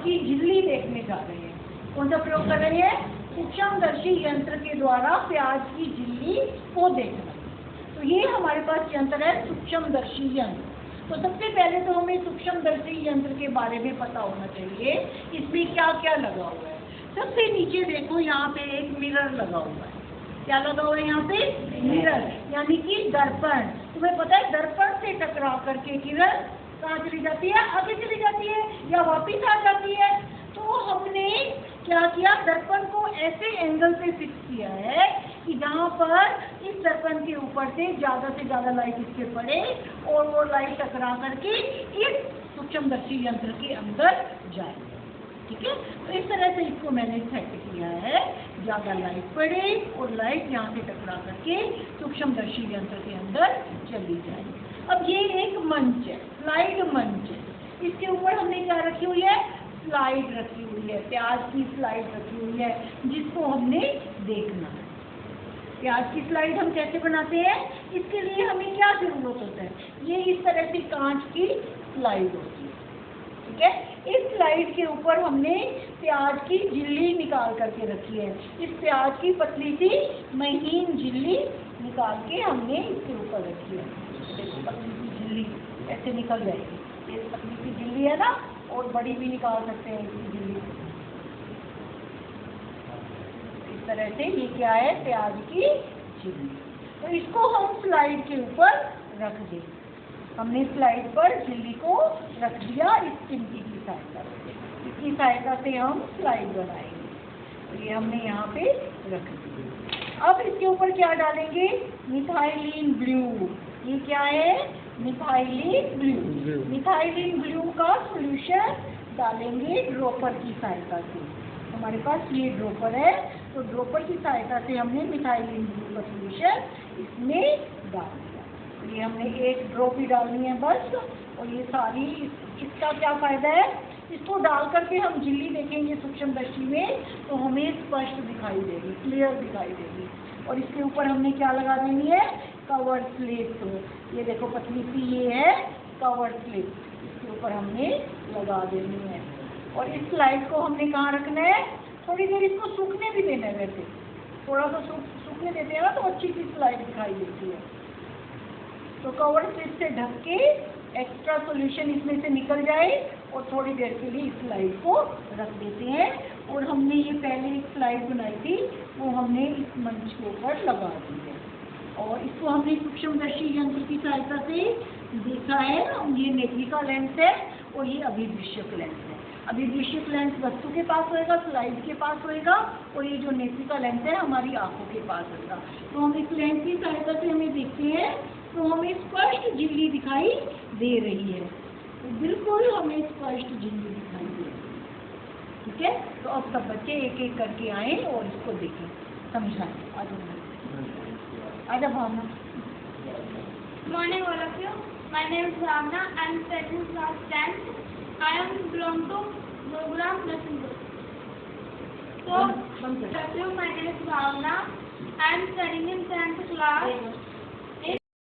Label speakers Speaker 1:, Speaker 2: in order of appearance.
Speaker 1: की झिल्ली देखने जा रहे हैं। कौन सा प्रयोग कर रहे हैं? सूक्ष्मदर्शी यंत्र के द्वारा प्याज की झिल्ली को देखना। तो ये हमारे पास यंत्र है सूक्ष्मदर्शी यंत्र। तो सबसे पहले तो हमें सूक्ष्मदर्शी यंत्र के बारे में पता होना चाहिए, इसमें क्या क्या लगा हुआ है। सबसे नीचे देखो, यहाँ पे एक मिरर लगा हुआ है। क्या लगा हुआ है यहाँ पे? मिरर, यानी कि दर्पण। तुम्हें पता है दर्पण से टकरा करके किरण कहाँ चली जाती है? आगे चली जाती है या वापिस आ जाती है। तो हमने क्या किया, दर्पण को ऐसे एंगल से फिक्स किया है कि जहाँ पर इस दर्पण के ऊपर से ज़्यादा लाइट इस पे पड़े और वो लाइट टकरा करके इस सूक्ष्मदर्शी यंत्र के अंदर जाए। ठीक है, तो इस तरह से इसको मैंने सेट किया है, ज़्यादा लाइट पड़े और लाइट यहाँ से टकरा करके सूक्ष्मदर्शी यंत्र के अंदर चली जाए। अब ये एक मंच है, स्लाइड मंच है। इसके ऊपर हमने क्या रखी हुई है? स्लाइड रखी हुई है, प्याज की स्लाइड रखी हुई है, जिसको हमने देखना है। प्याज की स्लाइड हम कैसे बनाते हैं? इसके लिए हमें क्या जरूरत होता है? ये इस तरह से कांच की स्लाइड होती है। ठीक है, इस स्लाइड के ऊपर हमने प्याज की झिल्ली निकाल करके रखी है। इस प्याज की पतली सी महीन झिल्ली निकाल के हमने इसके ऊपर रखी है। देखो पतली सी झिल्ली ऐसे निकल जाएगी। ये पतली सी झिल्ली है ना, और बड़ी भी निकाल सकते हैं इसकी झिल्ली। इस तरह से ये क्या है? प्याज की झिल्ली। तो इसको हम स्लाइड के ऊपर रख दें। हमने स्लाइड पर झिल्ली को रख दिया इस चिमटी की सहायता से। इसकी सहायता से हम स्लाइड बनाएंगे। तो ये हमने यहाँ पे रख दिया। अब इसके ऊपर क्या डालेंगे? Methylene blue. ये क्या है? Methylene blue. मिथाइलिन ब्लू का सॉल्यूशन डालेंगे ड्रॉपर की सहायता से। हमारे पास ये ड्रॉपर है, तो ड्रॉपर की सहायता से हमने मिथाइलिन ब्लू का सॉल्यूशन इसमें डाल दिया। ये हमने एक ड्रॉप ही डालनी है बस। और ये सारी, इसका क्या फ़ायदा है? इसको डाल करके हम झिल्ली देखेंगे सूक्ष्मदर्शी में तो हमें स्पष्ट दिखाई देगी, क्लियर दिखाई देगी। और इसके ऊपर हमने क्या लगा देनी है? Cover slip. ये देखो पतली सी ये है कवर स्लिप, इसके ऊपर हमने लगा देनी है। और इस स्लाइड को हमने कहाँ रखना है? थोड़ी देर इसको सूखने भी देना है। वैसे थोड़ा सा सूखने देते हैं ना तो अच्छी सी स्लाइड दिखाई देती है। तो कवर स्लिप से ढक के एक्स्ट्रा सॉल्यूशन इसमें से निकल जाए और थोड़ी देर के लिए इस स्लाइड को रख देते हैं। और हमने ये पहले एक स्लाइड बनाई थी, वो हमने इस मंच के ऊपर लगा दी है। और इसको हमने सूक्ष्मदर्शी यंत्र की सहायता से देखा है। ये नेत्रिका लेंस है और ये अभिदृश्यक लेंस है। अभिदृश्यक लेंस वस्तु के पास होएगा, स्लाइड के पास होएगा, और ये जो नेत्रिका लेंस है हमारी आंखों के पास होएगा। तो हम इस लेंस की सहायता से हमें देखते हैं तो हमें स्पष्ट झिल्ली दिखाई दे रही है। तो बिल्कुल हमें स्पष्ट झिल्ली दिखाई दे रही है। ठीक है, तो अब सब बच्चे एक एक करके आए और इसको देखें, समझाएं। आज भावना।
Speaker 2: Morning all of you. My name is Bhavna. I am studying class 10th. I am belong to program Nasindur. So, my name is Bhavna. I am studying in 10th class.